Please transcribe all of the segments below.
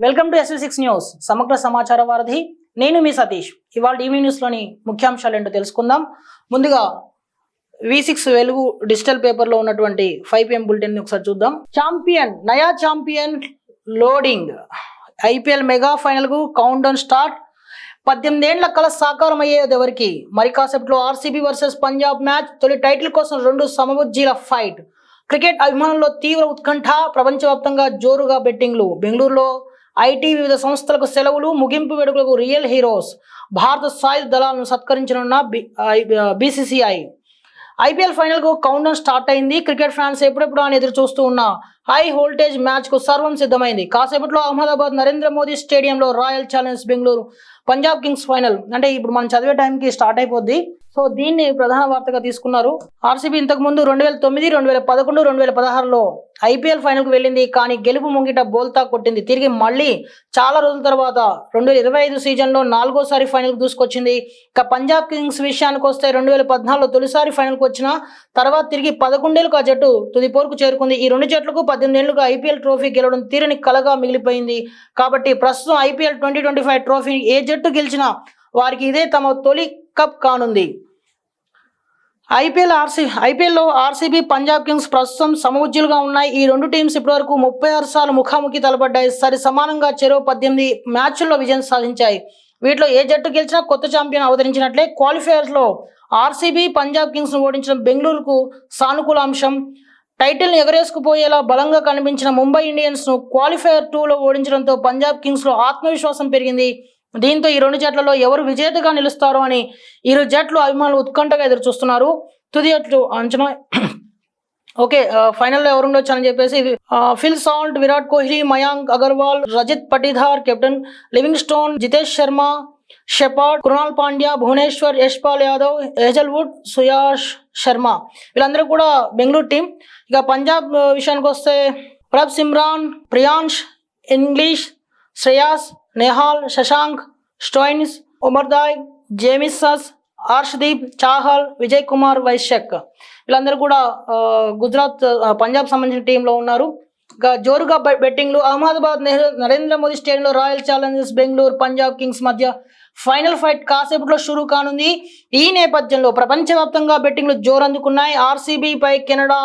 Welcome to SV6 news సమగ్ర సమాచార వారధి. నేను మీ సతీష్. ఇవాళ ఈవీ న్యూస్లోని ముఖ్యాంశాలు ఏంటో తెలుసుకుందాం. ముందుగా V6 వెలుగు డిజిటల్ పేపర్లో ఉన్నటువంటి 5 PM బులెటిన్ ఒకసారి చూద్దాం. నయా ఛాంపియన్ లోడింగ్. IPL మెగా ఫైనల్కు కౌంట్ డౌన్ స్టార్ట్. 18 ఏళ్ల కల సాకారం అయ్యేది ఎవరికి? మరి కాసేపట్లో RCB వర్సెస్ పంజాబ్ మ్యాచ్. తొలి టైటిల్ కోసం 2 సమబుజ్జీల ఫైట్. క్రికెట్ అభిమానుల్లో తీవ్ర ఉత్కంఠ. ప్రపంచవ్యాప్తంగా జోరుగా బెట్టింగ్లు. బెంగళూరులో ఐటీ వివిధ సంస్థలకు సెలవులు. ముగింపు వేడుకలకు రియల్ హీరోస్. భారత సాయుధ దళాలను సత్కరించనున్న BCCI. IPL ఫైనల్కు కౌంట్ డౌన్ స్టార్ట్ అయింది. క్రికెట్ ఫ్యాన్స్ ఎప్పుడెప్పుడు అని ఎదురు చూస్తూ ఉన్న హై వోల్టేజ్ మ్యాచ్కు సర్వం సిద్ధమైంది. కాసేపట్లో అహ్మదాబాద్ నరేంద్ర మోదీ స్టేడియంలో royal challenge Bengaluru Punjab Kings final. అంటే ఇప్పుడు మనం చదివే టైంకి స్టార్ట్ అయిపోద్ది. సో దీన్ని ప్రధాన వార్తగా తీసుకున్నారు. RCB ఇంతకుముందు 2009, 2011, 2016లో IPL ఫైనల్కు వెళ్ళింది. కానీ గెలుపు ముంగిట బోల్తా కొట్టింది. తిరిగి మళ్ళీ చాలా రోజుల తర్వాత 2025 సీజన్లో 4వ ఫైనల్కు దూసుకొచ్చింది. ఇక పంజాబ్ కింగ్స్ విషయానికి వస్తే 2014లో తొలిసారి ఫైనల్కు వచ్చిన తర్వాత తిరిగి 11 ఏళ్లకు ఆ జట్టు తుది పోరుకు చేరుకుంది. ఈ రెండు జట్లకు 18 ఏళ్లుగా IPL ట్రోఫీ గెలవడం తీరని కలగా మిగిలిపోయింది. కాబట్టి ప్రస్తుతం IPL 2025 ట్రోఫీ ఏ జట్టు గెలిచినా వారికి ఇదే తమ తొలి కప్ కానుంది. ఐపీఎల్లో RCB, పంజాబ్ కింగ్స్ ప్రస్తుతం సమవుజ్జులుగా ఉన్నాయి. ఈ రెండు టీమ్స్ ఇప్పటివరకు 36 సార్లు ముఖాముఖి తలపడ్డాయి. సరి సమానంగా చెరో 18 మ్యాచ్ల్లో విజయం సాధించాయి. వీటిలో ఏ జట్టు గెలిచినా కొత్త ఛాంపియన్ అవతరించినట్లే. క్వాలిఫైయర్స్లో RCB, పంజాబ్ కింగ్స్ను ఓడించడం బెంగళూరుకు సానుకూల అంశం. టైటిల్ని ఎగరేసుకుపోయేలా బలంగా కనిపించిన ముంబై ఇండియన్స్ను క్వాలిఫైయర్ 2లో ఓడించడంతో పంజాబ్ కింగ్స్లో ఆత్మవిశ్వాసం పెరిగింది. దీంతో ఈ రెండు జట్లలో ఎవరు విజేతగా నిలుస్తారో అని ఇరు జట్లు అభిమానులు ఉత్కంఠగా ఎదురు చూస్తున్నారు. తుది జట్లు అంచనా ఓకే ఫైనల్లో ఎవరు ఉండొచ్చు అని చెప్పేసి Phil Salt, Virat Kohli, Mayank Agarwal, Rajat Patidar, captain Livingstone, Jitesh Sharma, Shepherd, Krunal Pandya, Bhuvneshwar, Yashpal Yadav, Hazlewood, Suyash Sharma వీళ్ళందరూ కూడా బెంగళూరు టీం. ఇక పంజాబ్ విషయానికి వస్తే Prabhsimran, Priyansh, Inglis, Shreyas, Nehal, Shashank, Stoinis, Omarzai, Jamieson, Harshdeep, Chahal, Vijay Kumar, Vyshak వీళ్ళందరూ కూడా గుజరాత్ పంజాబ్ సంబంధించిన టీంలో ఉన్నారు. ఇంకా జోరుగా బెట్టింగ్లు. అహ్మదాబాద్ నరేంద్ర మోదీ స్టేడియంలో royal Challengers Bengaluru Punjab Kings మధ్య ఫైనల్ ఫైట్ కాసేపట్లో షురూ కానుంది. ఈ నేపథ్యంలో ప్రపంచవ్యాప్తంగా బెట్టింగ్లు జోరందుకున్నాయి. RCB పై కెనడా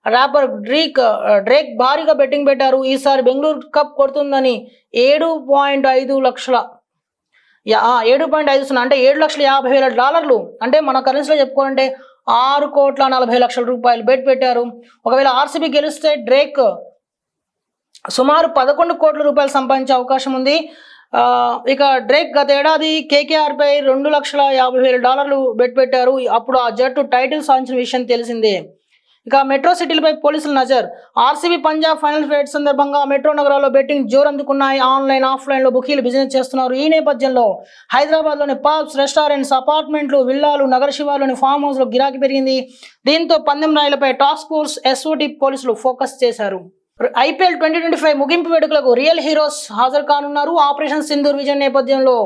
ర్యాపర్ డ్రేక్ భారీగా బెట్టింగ్ పెట్టారు. ఈసారి బెంగళూరు కప్ కొడుతుందని 7.5 లక్షల 7.5 అంటే $7,50,000 అంటే మన కరెన్సీలో చెప్పుకోవాలంటే 6,40,00,000 రూపాయలు బెట్ పెట్టారు. ఒకవేళ RCB గెలిస్తే డ్రేక్ సుమారు 11 కోట్ల రూపాయలు సంపాదించే అవకాశం ఉంది. ఇక డ్రేక్ గత ఏడాది KKR పై $2,50,000 బెట్ పెట్టారు. అప్పుడు ఆ జట్టు టైటిల్ సాధించిన విషయం తెలిసిందే. ఇక మెట్రో సిటీలపై పోలీసుల నజర్. RCB పంజాబ్ ఫైనల్ ఫైట్ సందర్భంగా మెట్రో నగరాల్లో బెట్టింగ్ జోరందుకున్నాయి. ఆన్లైన్, ఆఫ్లైన్లో బుకీలు బిజినెస్ చేస్తున్నారు. ఈ నేపథ్యంలో హైదరాబాద్లోని పబ్స్, రెస్టారెంట్స్, అపార్ట్మెంట్లు, విల్లాలు, నగర శివార్లోని ఫామ్ హౌస్లో గిరాకీ పెరిగింది. దీంతో పందెం రాయిలపై టాస్క్ ఫోర్స్ SOT పోలీసులు ఫోకస్ చేశారు. IPL 2025 ముగింపు వేడుకలకు రియల్ హీరోస్ హాజరు కానున్నారు. ఆపరేషన్ సింధూర్ విజయం నేపథ్యంలో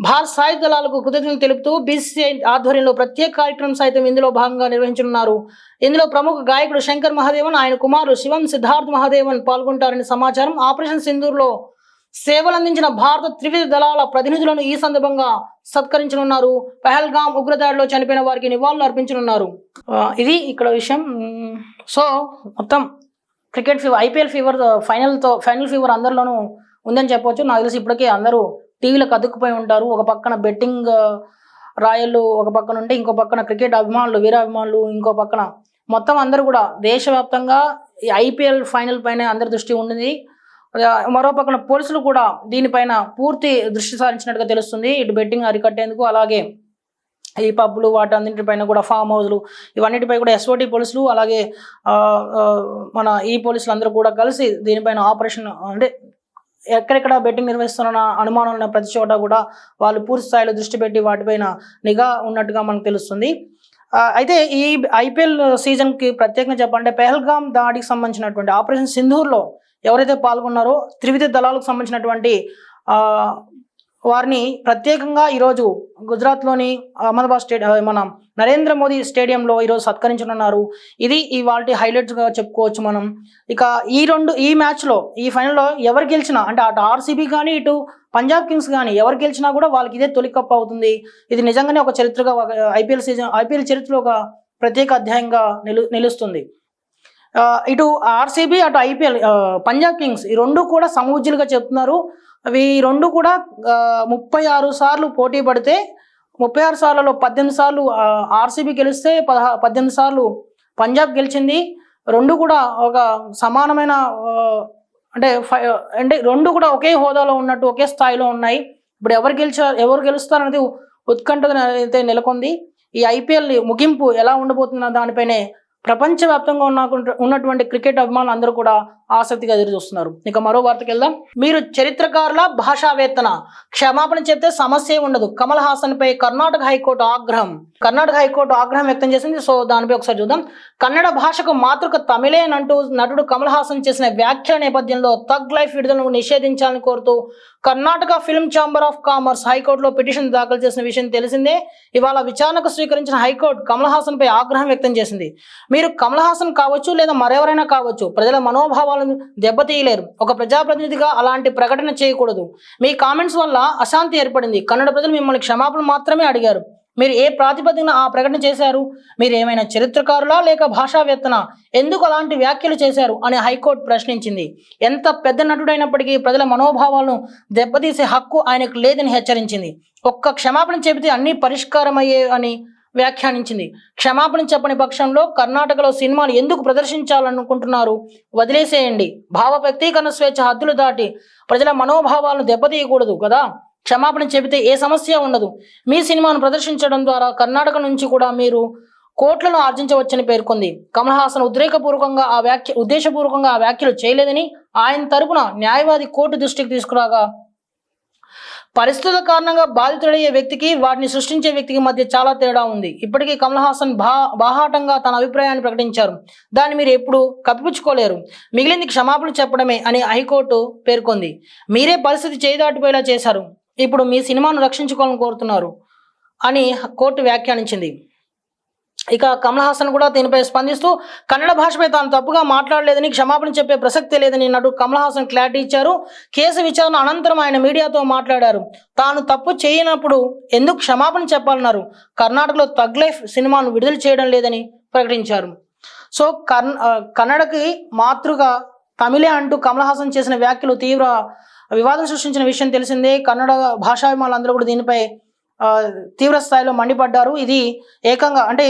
భారత సాయుధ దళాలకు కృతజ్ఞతలు తెలుపుతూ BCCI ఆధ్వర్యంలో ప్రత్యేక కార్యక్రమం సైతం ఇందులో భాగంగా నిర్వహించనున్నారు. ఇందులో ప్రముఖ గాయకుడు శంకర్ మహాదేవన్, ఆయన కుమారుడు శివం సిద్ధార్థ్ మహాదేవన్ పాల్గొంటారని సమాచారం. ఆపరేషన్ సింధూర్లో సేవలందించిన భారత త్రివిధ దళాల ప్రతినిధులను ఈ సందర్భంగా సత్కరించనున్నారు. పహల్గామ్ ఉగ్రదాడిలో చనిపోయిన వారికి నివాళులు అర్పించనున్నారు. ఇది ఇక్కడ విషయం. సో మొత్తం క్రికెట్ IPL ఫైనల్ ఫీవర్ అందరిలోనూ ఉందని చెప్పవచ్చు. నాకు తెలిసి ఇప్పటికే అందరూ టీవీలకు అతుక్కుపోయి ఉంటారు. ఒక పక్కన బెట్టింగ్ రాయళ్ళు, ఒక పక్కన ఉంటే ఇంకో పక్కన క్రికెట్ అభిమానులు, వీరాభిమానులు, ఇంకో పక్కన మొత్తం అందరూ కూడా దేశవ్యాప్తంగా ఈ IPL ఫైనల్ పైన అందరి దృష్టి ఉంది. మరో పక్కన పోలీసులు కూడా దీనిపైన పూర్తి దృష్టి సారించినట్టుగా తెలుస్తుంది. ఇటు బెట్టింగ్ అరికట్టేందుకు, అలాగే ఈ పబ్బులు వాటన్నింటిపైన కూడా ఫామ్ హౌస్లు ఇవన్నిటిపై కూడా SOT పోలీసులు, అలాగే మన ఈ పోలీసులు అందరూ కూడా కలిసి దీనిపైన ఆపరేషన్ అంటే ఎక్కడెక్కడ బెట్టింగ్ నిర్వహిస్తున్న అనుమానం ఉన్న ప్రతి చోట కూడా వాళ్ళు పూర్తి స్థాయిలో దృష్టి పెట్టి వాటిపైన నిఘా ఉన్నట్టుగా మనకు తెలుస్తుంది. అయితే ఈ IPL సీజన్కి ప్రత్యేకంగా చెప్పాలంటే పహల్గామ్ దాడికి సంబంధించినటువంటి ఆపరేషన్ సింధూర్లో ఎవరైతే పాల్గొన్నారో త్రివిధ దళాలకు సంబంధించినటువంటి వారిని ప్రత్యేకంగా ఈరోజు గుజరాత్లోని అహ్మదాబాద్ మన నరేంద్ర మోదీ స్టేడియంలో ఈరోజు సత్కరించనున్నారు. ఇది ఇవాల్టి హైలైట్స్గా చెప్పుకోవచ్చు మనం. ఇక ఈ మ్యాచ్లో ఈ ఫైనల్లో ఎవరు గెలిచినా, అంటే అటు ఆర్సీబీ కానీ ఇటు పంజాబ్ కింగ్స్ కానీ ఎవరు గెలిచినా కూడా వాళ్ళకి ఇదే తొలి కప్ అవుతుంది. ఇది నిజంగానే ఒక చరిత్రగా ఐపీఎల్ చరిత్రలో ఒక ప్రత్యేక అధ్యాయంగా నిలుస్తుంది. ఇటు ఆర్సీబీ అటు పంజాబ్ కింగ్స్ ఈ రెండు కూడా సమూజ్యులుగా చెప్తున్నారు. అవి రెండు కూడా 36 సార్లు పోటీ పడితే 36 సార్లలో 18 సార్లు ఆర్సీబీ గెలిస్తే 18 సార్లు పంజాబ్ గెలిచింది. రెండు కూడా ఒక సమానమైన అంటే రెండు కూడా ఒకే హోదాలో ఉన్నట్టు, ఒకే స్థాయిలో ఉన్నాయి. ఇప్పుడు ఎవరు గెలుస్తారనేది ఉత్కంఠ అయితే నెలకొంది. ఈ ఐపీఎల్ ముగింపు ఎలా ఉండబోతున్న దానిపైనే ప్రపంచవ్యాప్తంగా ఉన్నటువంటి క్రికెట్ అభిమానులు అందరూ కూడా ఆసక్తిగా ఎదురు చూస్తున్నారు. ఇక మరో వార్తకి వెళ్దాం. మీరు చరిత్రకారుల భాషావేత్తన, క్షమాపణ చెప్తే సమస్య ఉండదు. కమల్ హాసన్ పై కర్ణాటక హైకోర్టు ఆగ్రహం వ్యక్తం చేసింది. సో దానిపై ఒకసారి చూద్దాం. కన్నడ భాషకు మాతృక తమిళే అంటూ నటుడు కమల్ హాసన్ చేసిన వ్యాఖ్యల నేపథ్యంలో థగ్ లైఫ్ విడుదలను నిషేధించాలని కోరుతూ Karnataka film chamber of commerce హైకోర్టులో పిటిషన్ దాఖలు చేసిన విషయం తెలిసిందే. ఇవాళ విచారణకు స్వీకరించిన హైకోర్టు కమల్ హాసన్ పై ఆగ్రహం వ్యక్తం చేసింది. మీరు కమల్ హాసన్ కావచ్చు లేదా మరెవరైనా కావచ్చు, ప్రజల మనోభావాలను దెబ్బతీయలేరు. ఒక ప్రజాప్రతినిధిగా అలాంటి ప్రకటన చేయకూడదు. మీ కామెంట్స్ వల్ల అశాంతి ఏర్పడింది. కన్నడ ప్రజలు మిమ్మల్ని క్షమాపణ మాత్రమే అడిగారు. మీరు ఏ ప్రాతిపదికన ఆ ప్రకటన చేశారు? మీరు ఏమైనా చరిత్రకారులా లేక భాషావేత్తనా? ఎందుకు అలాంటి వ్యాఖ్యలు చేశారు అని హైకోర్టు ప్రశ్నించింది. ఎంత పెద్ద నటుడైనప్పటికీ ప్రజల మనోభావాలను దెబ్బతీసే హక్కు ఆయనకు లేదని హెచ్చరించింది. ఒక్క క్షమాపణ చెబితే అన్నీ పరిష్కారమయ్యే అని వ్యాఖ్యానించింది. క్షమాపణ చెప్పని పక్షంలో కర్ణాటకలో సినిమాలు ఎందుకు ప్రదర్శించాలనుకుంటున్నారు? వదిలేసేయండి. భావ వ్యక్తీకరణ స్వేచ్ఛ హద్దులు దాటి ప్రజల మనోభావాలను దెబ్బతీయకూడదు కదా. క్షమాపణ చెబితే ఏ సమస్య ఉండదు. మీ సినిమాను ప్రదర్శించడం ద్వారా కర్ణాటక నుంచి కూడా మీరు కోట్లను ఆర్జించవచ్చని పేర్కొంది. కమల్ హాసన్ ఉద్దేశపూర్వకంగా ఆ వ్యాఖ్యలు చేయలేదని ఆయన తరపున న్యాయవాది కోర్టు దృష్టికి తీసుకురాగా, పరిస్థితుల కారణంగా బాధితుడయ్యే వ్యక్తికి వాటిని సృష్టించే వ్యక్తికి మధ్య చాలా తేడా ఉంది. ఇప్పటికీ కమల్ హాసన్ బాహాటంగా తన అభిప్రాయాన్ని ప్రకటించారు. దాన్ని మీరు ఎప్పుడు కప్పిపుచ్చుకోలేరు. మిగిలింది క్షమాపణ చెప్పడమే అని హైకోర్టు పేర్కొంది. మీరే పరిస్థితి చేదాటిపోయేలా చేశారు. ఇప్పుడు మీ సినిమాను రక్షించుకోవాలని కోరుతున్నారు అని కోర్టు వ్యాఖ్యానించింది. ఇక కమల్ హాసన్ కూడా దీనిపై స్పందిస్తూ కన్నడ భాషపై తాను తప్పుగా మాట్లాడలేదని, క్షమాపణ చెప్పే ప్రసక్తే లేదని నటుడు కమల్ హాసన్ క్లారిటీ ఇచ్చారు. కేసు విచారణ అనంతరం ఆయన మీడియాతో మాట్లాడారు. తాను తప్పు చేయనప్పుడు ఎందుకు క్షమాపణ చెప్పాలన్నారు. కర్ణాటకలో థగ్ లైఫ్ సినిమాను విడుదల చేయడం లేదని ప్రకటించారు. సో కన్నడకి మాతృగా తమిళే అంటూ కమల్ హాసన్ చేసిన వ్యాఖ్యలు తీవ్ర వివాదం సృష్టించిన విషయం తెలిసిందే. కన్నడ భాషాభిమానులందరూ కూడా దీనిపై తీవ్ర స్థాయిలో మండిపడ్డారు. ఇది ఏకంగా అంటే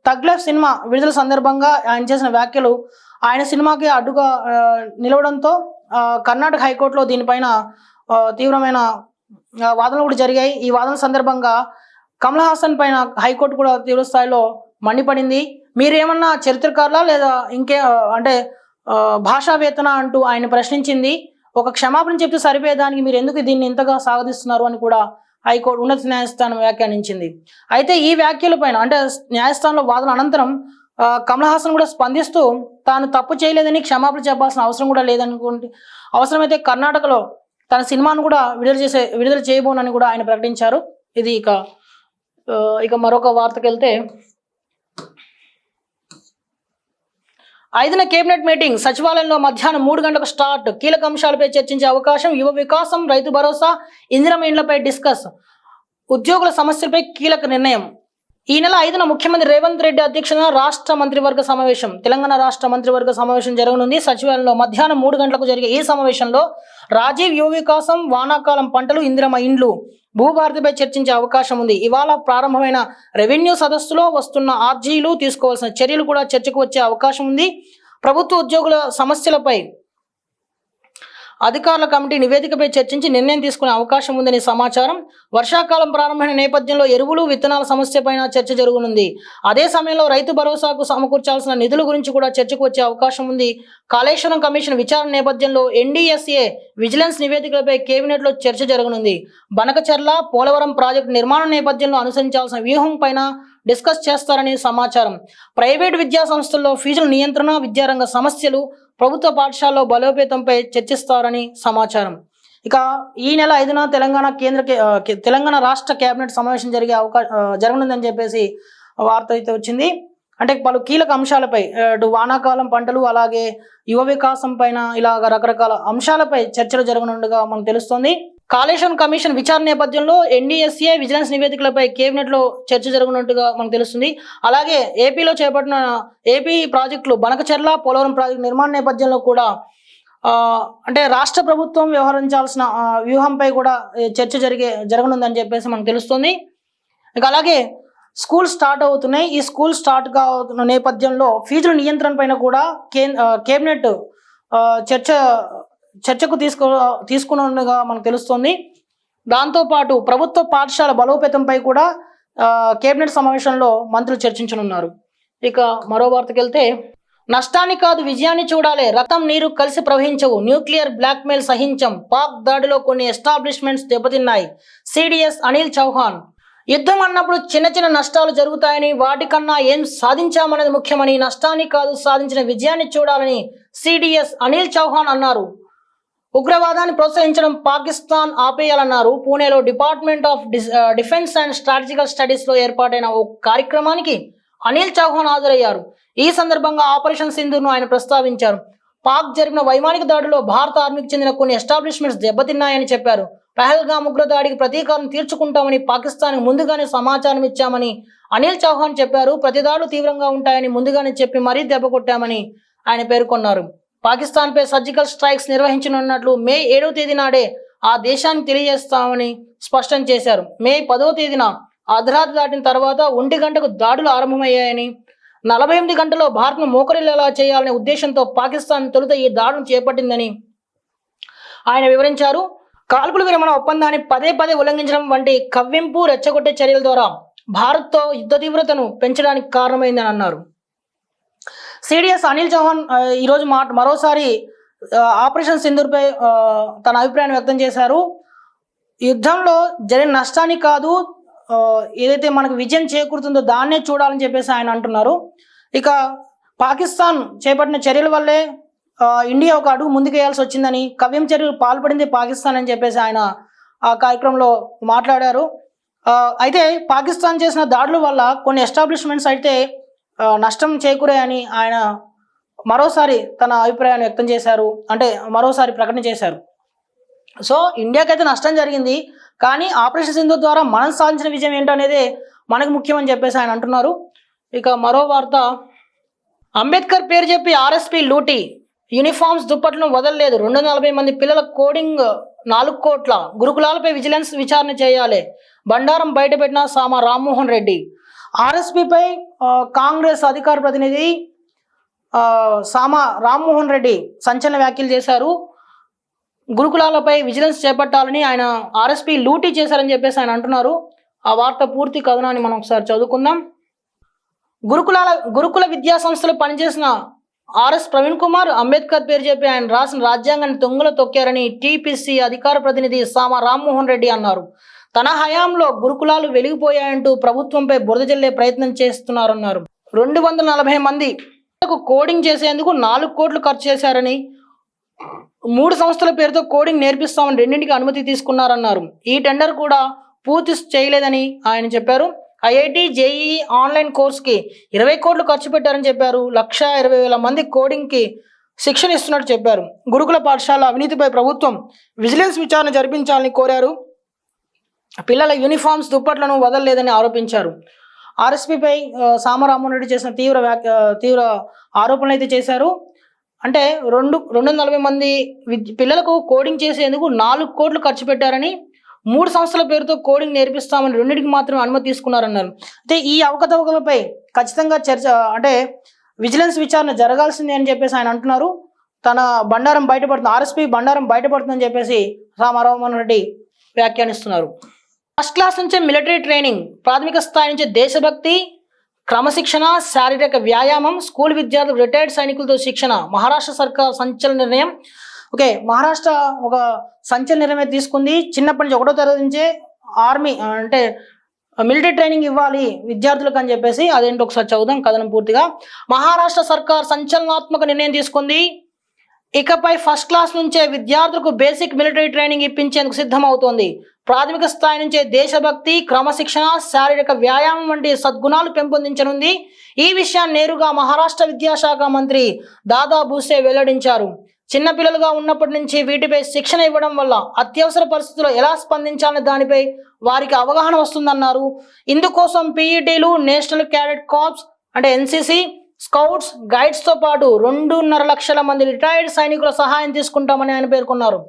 థగ్ లైఫ్ సినిమా విడుదల సందర్భంగా ఆయన చేసిన వ్యాఖ్యలు ఆయన సినిమాకి అడ్డుగా నిలవడంతో కర్ణాటక హైకోర్టులో దీనిపైన తీవ్రమైన వాదనలు కూడా జరిగాయి. ఈ వాదన సందర్భంగా కమల్ హాసన్ పైన హైకోర్టు కూడా తీవ్ర స్థాయిలో మండిపడింది. మీరేమన్నా చరిత్రకారులా లేదా అంటే భాషావేత్తన అంటూ ఆయన ప్రశ్నించింది. ఒక క్షమాపణ చెప్తే సరిపోయేదానికి మీరు ఎందుకు దీన్ని ఇంతగా సాగదీస్తున్నారు అని కూడా హైకోర్టు ఉన్నత న్యాయస్థానం వ్యాఖ్యానించింది. అయితే ఈ వ్యాఖ్యల పైన అంటే న్యాయస్థానంలో వాదన అనంతరం కమల్ హాసన్ కూడా స్పందిస్తూ తాను తప్పు చేయలేదని, క్షమాపణ చెప్పాల్సిన అవసరం కూడా లేదనుకుంటే అవసరమైతే కర్ణాటకలో తన సినిమాను కూడా విడుదల చేయబోనని కూడా ఆయన ప్రకటించారు. ఇది ఇక మరొక వార్తకి వెళ్తే, 5వ కేబినెట్ మీటింగ్ సచివాలయంలో మధ్యాహ్నం 3 గంటలకు స్టార్ట్. కీలక అంశాలపై చర్చించే అవకాశం. యువ వికాసం, రైతు భరోసా, ఇందిరమ్మ ఇండ్లపై డిస్కస్. ఉద్యోగుల సమస్యలపై కీలక నిర్ణయం. ఈ నెల 5న ముఖ్యమంత్రి రేవంత్ రెడ్డి అధ్యక్షతన రాష్ట్ర మంత్రివర్గ సమావేశం, తెలంగాణ రాష్ట్ర మంత్రివర్గ సమావేశం జరగనుంది. సచివాలయంలో మధ్యాహ్నం 3 గంటలకు జరిగే ఈ సమావేశంలో రాజీవ్ యువ వికాసం, వానాకాలం పంటలు, ఇందిరమ్మ ఇండ్లు, భూభారతిపై చర్చించే అవకాశం ఉంది. ఇవాళ ప్రారంభమైన రెవెన్యూ సదస్సులో వస్తున్న ఆర్జీలు, తీసుకోవాల్సిన చర్యలు కూడా చర్చకు వచ్చే అవకాశం ఉంది. ప్రభుత్వ ఉద్యోగుల సమస్యలపై అధికారుల కమిటీ నివేదికపై చర్చించి నిర్ణయం తీసుకునే అవకాశం ఉందని సమాచారం. వర్షాకాలం ప్రారంభమైన నేపథ్యంలో ఎరువులు, విత్తనాల సమస్యపైన చర్చ జరగనుంది. అదే సమయంలో రైతు భరోసాకు సమకూర్చాల్సిన నిధుల గురించి కూడా చర్చకు వచ్చే అవకాశం ఉంది. కాళేశ్వరం కమిషన్ విచారణ నేపథ్యంలో ఎన్డీఎస్ఏ విజిలెన్స్ నివేదికలపై కేబినెట్లో చర్చ జరగనుంది. బనకచర్ల, పోలవరం ప్రాజెక్టు నిర్మాణం నేపథ్యంలో అనుసరించాల్సిన వ్యూహం పైన డిస్కస్ చేస్తారని సమాచారం. ప్రైవేటు విద్యా సంస్థల్లో ఫీజుల నియంత్రణ, విద్యారంగ సమస్యలు, ప్రభుత్వ పాఠశాలలో బలోపేతంపై చర్చిస్తారని సమాచారం. ఇక ఈ నెల 5న తెలంగాణ రాష్ట్ర కేబినెట్ సమావేశం జరగనుందని చెప్పేసి వార్త అయితే వచ్చింది. అంటే పలు కీలక అంశాలపై వానాకాలం పంటలు అలాగే యువ వికాసం పైన ఇలాగ రకరకాల అంశాలపై చర్చలు జరగనుండగా మనకు తెలుస్తోంది. కాళేశ్వరం కమిషన్ విచారణ నేపథ్యంలో ఎన్డీఎస్ఏ విజిలెన్స్ నివేదికలపై కేబినెట్ లో చర్చ జరగనున్నట్టుగా మనకు తెలుస్తుంది. అలాగే ఏపీలో చేపట్టిన ఏపీ ప్రాజెక్టులు బనకచెర్ల పోలవరం ప్రాజెక్టు నిర్మాణ నేపథ్యంలో కూడా అంటే రాష్ట్ర ప్రభుత్వం వ్యవహరించాల్సిన వ్యూహంపై కూడా చర్చ జరగనుందని చెప్పేసి మనకు తెలుస్తుంది. ఇక అలాగే స్కూల్ స్టార్ట్ అవుతున్నాయి. ఈ స్కూల్ స్టార్ట్ కావుతున్న నేపథ్యంలో ఫీజుల నియంత్రణ పైన కూడా కేబినెట్ చర్చకు తీసుకున్నగా మనకు తెలుస్తుంది. దాంతోపాటు ప్రభుత్వ పాఠశాల బలోపేతంపై కూడా కేబినెట్ సమావేశంలో మంత్రులు చర్చించనున్నారు. ఇక మరో వార్తకి వెళ్తే, నష్టాన్ని కాదు విజయాన్ని చూడాలి, రక్తం నీరు కలిసి ప్రవహించవు, న్యూక్లియర్ బ్లాక్మెయిల్ సహించం, పాక్ దాడిలో కొన్ని ఎస్టాబ్లిష్మెంట్స్ దెబ్బతిన్నాయి, సిడిఎస్ అనిల్ చౌహాన్. యుద్ధం అన్నప్పుడు చిన్న చిన్న నష్టాలు జరుగుతాయని, వాటికన్నా ఏం సాధించామనేది ముఖ్యమని, నష్టాన్ని కాదు సాధించిన విజయాన్ని చూడాలని సిడిఎస్ అనిల్ చౌహాన్ అన్నారు. ఉగ్రవాదాన్ని ప్రోత్సహించడం పాకిస్తాన్ ఆపేయాలన్నారు. పూణేలో department of defence and strategical studies లో ఏర్పాటైన ఓ కార్యక్రమానికి అనిల్ చౌహాన్ హాజరయ్యారు. ఈ సందర్భంగా ఆపరేషన్ సింధూర్ను ఆయన ప్రస్తావించారు. పాక్ జరిపిన వైమానిక దాడిలో భారత ఆర్మీకి చెందిన కొన్ని ఎస్టాబ్లిష్మెంట్స్ దెబ్బతిన్నాయని చెప్పారు. పహల్గామ్ ఉగ్రదాడికి ప్రతీకారం తీర్చుకుంటామని పాకిస్తాన్కి ముందుగానే సమాచారం ఇచ్చామని అనిల్ చౌహాన్ చెప్పారు. ప్రతిదాడులు తీవ్రంగా ఉంటాయని ముందుగానే చెప్పి మరీ దెబ్బ కొట్టామని ఆయన పేర్కొన్నారు. పాకిస్తాన్పై సర్జికల్ స్ట్రైక్స్ నిర్వహించనున్నట్లు మే 7వ తేదీ నాడే ఆ దేశానికి తెలియజేస్తామని స్పష్టం చేశారు. మే 10వ తేదీన అర్ధరాత్రి దాటిన తర్వాత 1 గంటకు దాడులు ఆరంభమయ్యాయని, 48 గంటల్లో భారత్ను మోకరిల్లేలా చేయాలనే ఉద్దేశంతో పాకిస్తాన్ తొలుత ఈ దాడును చేపట్టిందని ఆయన వివరించారు. కాల్పుల విరమణ ఒప్పందాన్ని పదే ఉల్లంఘించడం వంటి కవ్వింపు రెచ్చగొట్టే చర్యల ద్వారా భారత్తో యుద్ధ తీవ్రతను పెంచడానికి కారణమైందని అన్నారు. సిడిఎస్ అనిల్ చౌహాన్ ఈరోజు మరోసారి ఆపరేషన్ సింధూర్పై తన అభిప్రాయాన్ని వ్యక్తం చేశారు. యుద్ధంలో జరిగిన నష్టాన్ని కాదు, ఏదైతే మనకు విజయం చేకూరుతుందో దాన్నే చూడాలని చెప్పేసి ఆయన అంటున్నారు. ఇక పాకిస్తాన్ చేపట్టిన చర్యల వల్లే ఇండియా ఒక అడుగు ముందుకేయాల్సి వచ్చిందని, కవ్యం చర్యలు పాల్పడింది పాకిస్తాన్ అని చెప్పేసి ఆయన ఆ కార్యక్రమంలో మాట్లాడారు. అయితే పాకిస్తాన్ చేసిన దాడుల వల్ల కొన్ని ఎస్టాబ్లిష్మెంట్స్ అయితే నష్టం చేకూరాయని ఆయన మరోసారి తన అభిప్రాయాన్ని వ్యక్తం చేశారు. అంటే మరోసారి ప్రకటన చేశారు. సో ఇండియాకైతే నష్టం జరిగింది, కానీ ఆపరేషన్ సింధూర్ ద్వారా మనం సాధించిన విజయం ఏంటనేదే మనకు ముఖ్యమని చెప్పేసి ఆయన అంటున్నారు. ఇక మరో వార్త, అంబేద్కర్ పేరు చెప్పి ఆర్ఎస్పీ లూటీ, యూనిఫామ్స్ దుప్పట్లను వదలలేదు, 240 మంది పిల్లల కోడింగ్ 4 కోట్ల, గురుకులాలపై విజిలెన్స్ విచారణ చేయాలి, బండారం బయటపెట్టిన సామ రామ్మోహన్ రెడ్డి. ఆర్ఎస్పీపై కాంగ్రెస్ అధికార ప్రతినిధి సామ రామ్మోహన్ రెడ్డి సంచలన వ్యాఖ్యలు చేశారు. గురుకులాలపై విజిలెన్స్ చేపట్టాలని ఆయన ఆర్ఎస్పీ లూటీ చేశారని చెప్పేసి ఆయన అంటున్నారు. ఆ వార్త పూర్తి కథనాన్ని మనం ఒకసారి చదువుకుందాం. గురుకుల విద్యా సంస్థలు పనిచేసిన ఆర్ఎస్ ప్రవీణ్ కుమార్ అంబేద్కర్ పేరు చెప్పి ఆయన రాసిన రాజ్యాంగాన్ని తొంగలో తొక్కారని టీపీసీ అధికార ప్రతినిధి సామ రామ్మోహన్ రెడ్డి అన్నారు. తన హయాంలో గురుకులాలు వెలిగిపోయాయంటూ ప్రభుత్వంపై బురద జల్లే ప్రయత్నం చేస్తున్నారన్నారు. 240 మంది కోడింగ్ చేసేందుకు 4 కోట్లు ఖర్చు చేశారని, 3 సంస్థల పేరుతో కోడింగ్ నేర్పిస్తామని 2ంటికి అనుమతి తీసుకున్నారన్నారు. ఈ టెండర్ కూడా పూర్తి చేయలేదని ఆయన చెప్పారు. ఐఐటి జేఈఈ ఆన్లైన్ కోర్సుకి 20 కోట్లు ఖర్చు పెట్టారని చెప్పారు. 1,20,000 మంది కోడింగ్కి శిక్షణ ఇస్తున్నట్టు చెప్పారు. గురుకుల పాఠశాల అవినీతిపై ప్రభుత్వం విజిలెన్స్ విచారణ జరిపించాలని కోరారు. పిల్లల యూనిఫామ్స్ దుప్పట్లను వదలలేదని ఆరోపించారు. ఆర్ఎస్పీపై సామ రామ్మోహన్ రెడ్డి చేసిన తీవ్ర ఆరోపణలు అయితే చేశారు. అంటే 240 మంది పిల్లలకు కోడింగ్ చేసేందుకు 4 కోట్లు ఖర్చు పెట్టారని, 3 సంస్థల పేరుతో కోడింగ్ నేర్పిస్తామని 2ంటికి మాత్రమే అనుమతి తీసుకున్నారన్నారు. అయితే ఈ అవకతవకలపై ఖచ్చితంగా చర్చ అంటే విజిలెన్స్ విచారణ జరగాల్సిందే అని చెప్పేసి ఆయన అంటున్నారు. తన బండారం బయటపడుతుంది, ఆర్ఎస్పీ బండారం బయటపడుతుందని చెప్పేసి సామ రామ్మోహన్ రెడ్డి వ్యాఖ్యానిస్తున్నారు. ఫస్ట్ క్లాస్ నుంచే మిలిటరీ ట్రైనింగ్, ప్రాథమిక స్థాయి నుంచి దేశభక్తి, క్రమశిక్షణ, శారీరక వ్యాయామం, స్కూల్ విద్యార్థులు, రిటైర్డ్ సైనికులతో శిక్షణ. మహారాష్ట్ర సర్కార్ సంచలన నిర్ణయం. మహారాష్ట్ర ఒక సంచలన నిర్ణయం తీసుకుంది. చిన్నప్పటి నుంచి 1వ తరగతి నుంచే ఆర్మీ అంటే మిలిటరీ ట్రైనింగ్ ఇవ్వాలి విద్యార్థులకు అని చెప్పేసి. అదేంటో ఒకసారి చదువుదాం కథనం పూర్తిగా. మహారాష్ట్ర సర్కార్ సంచలనాత్మక నిర్ణయం తీసుకుంది. ఇకపై ఫస్ట్ క్లాస్ నుంచే విద్యార్థులకు బేసిక్ మిలిటరీ ట్రైనింగ్ ఇప్పించేందుకు సిద్ధమవుతోంది. ప్రాథమిక స్థాయి నుంచే దేశభక్తి, క్రమశిక్షణ, శారీరక వ్యాయామం వంటి సద్గుణాలు పెంపొందించనుంది. ఈ విషయాన్ని నేరుగా మహారాష్ట్ర విద్యాశాఖ మంత్రి దాదా భూసే వెల్లడించారు. చిన్నపిల్లలుగా ఉన్నప్పటి నుంచి వీటిపై శిక్షణ ఇవ్వడం వల్ల అత్యవసర పరిస్థితుల్లో ఎలా స్పందించాలనే దానిపై వారికి అవగాహన వస్తుందన్నారు. ఇందుకోసం పీఈటీలు, నేషనల్ క్యాడెట్ కార్ప్స్ అంటే ఎన్సీసీ, స్కౌట్స్, గైడ్స్తో పాటు 2.5 లక్షల మంది రిటైర్డ్ సైనికుల సహాయం తీసుకుంటామని ఆయన పేర్కొన్నారు.